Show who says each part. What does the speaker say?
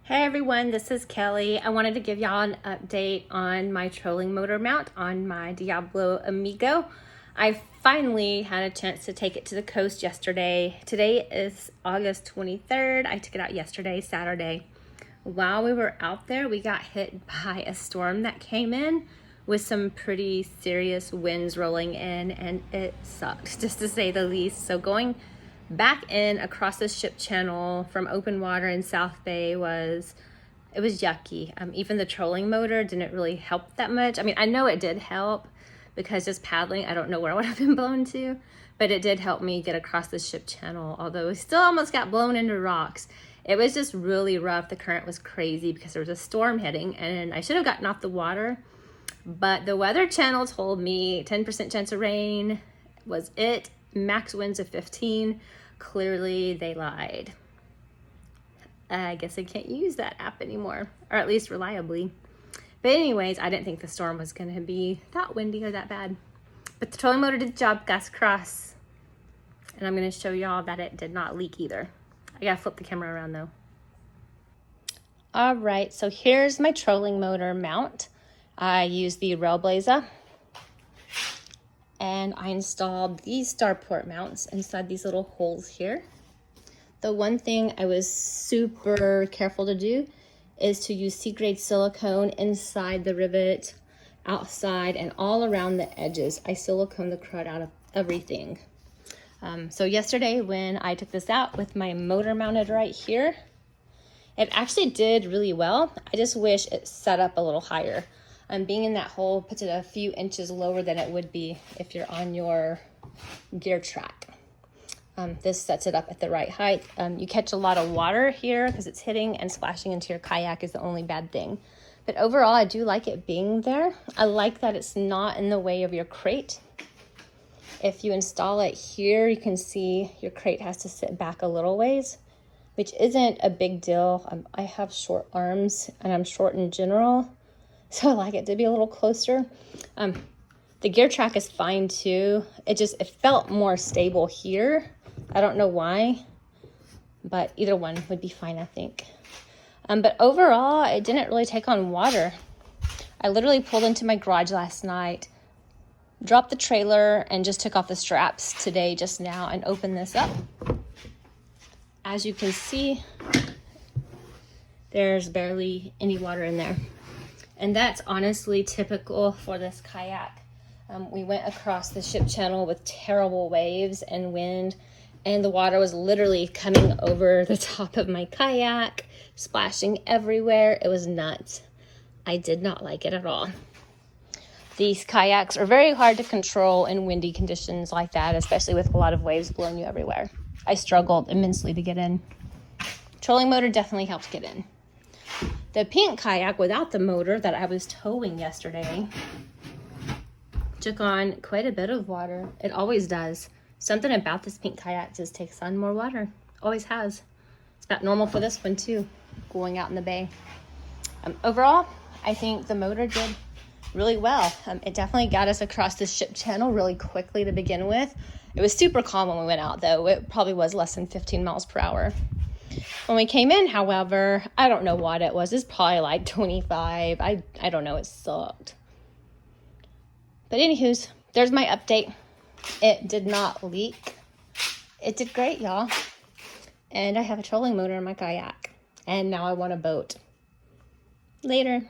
Speaker 1: Hey everyone, this is Kelly. I wanted to give y'all an update on my trolling motor mount on my Diablo Amigo. I finally had a chance to take it to the coast yesterday. Today is August 23rd. I took it out yesterday, Saturday. While we were out there, we got hit by a storm that came in with some pretty serious winds rolling in, and it sucked, just to say the least. So going back in across the ship channel from open water in South Bay was yucky. Even the trolling motor didn't really help that much. I mean, I know it did help because just paddling, I don't know where I would have been blown to, but it did help me get across the ship channel, although we still almost got blown into rocks. It was just really rough. The current was crazy because there was a storm hitting, and I should have gotten off the water, but the Weather Channel told me 10% chance of rain was it, max winds of 15. Clearly they lied. I guess I can't use that app anymore, or at least reliably. But anyways, I didn't think the storm was going to be that windy or that bad. But the trolling motor did the job, gas cross. And I'm going to show y'all that it did not leak either. I got to flip the camera around though. All right, so here's my trolling motor mount. I use the railblaza. And I installed these starport mounts inside these little holes here. The one thing I was super careful to do is to use C-grade silicone inside the rivet, outside, and all around the edges. I silicone the crud out of everything. So yesterday when I took this out with my motor mounted right here, it actually did really well. I just wish it set up a little higher. Being in that hole puts it a few inches lower than it would be if you're on your gear track. This sets it up at the right height. You catch a lot of water here because it's hitting and splashing into your kayak is the only bad thing. But overall, I do like it being there. I like that it's not in the way of your crate. If you install it here, you can see your crate has to sit back a little ways, which isn't a big deal. I have short arms and I'm short in general, so I like it to be a little closer. The gear track is fine too. It felt more stable here. I don't know why, but either one would be fine, I think. But overall, it didn't really take on water. I literally pulled into my garage last night, dropped the trailer, and just took off the straps today, just now, and opened this up. As you can see, there's barely any water in there. And that's honestly typical for this kayak. We went across the ship channel with terrible waves and wind, and the water was literally coming over the top of my kayak, splashing everywhere. It was nuts. I did not like it at all. These kayaks are very hard to control in windy conditions like that, especially with a lot of waves blowing you everywhere. I struggled immensely to get in. Trolling motor definitely helps get in. The pink kayak without the motor that I was towing yesterday took on quite a bit of water. It always does. Something about this pink kayak just takes on more water. Always has. It's about normal for this one too, going out in the bay. Overall, I think the motor did really well. It definitely got us across the ship channel really quickly to begin with. It was super calm when we went out though. It probably was less than 15 miles per hour. When we came in, however, I don't know what it was. It's probably like 25. I don't know. It sucked. But anywho's, there's my update. It did not leak. It did great, y'all. And I have a trolling motor in my kayak. And now I want a boat. Later.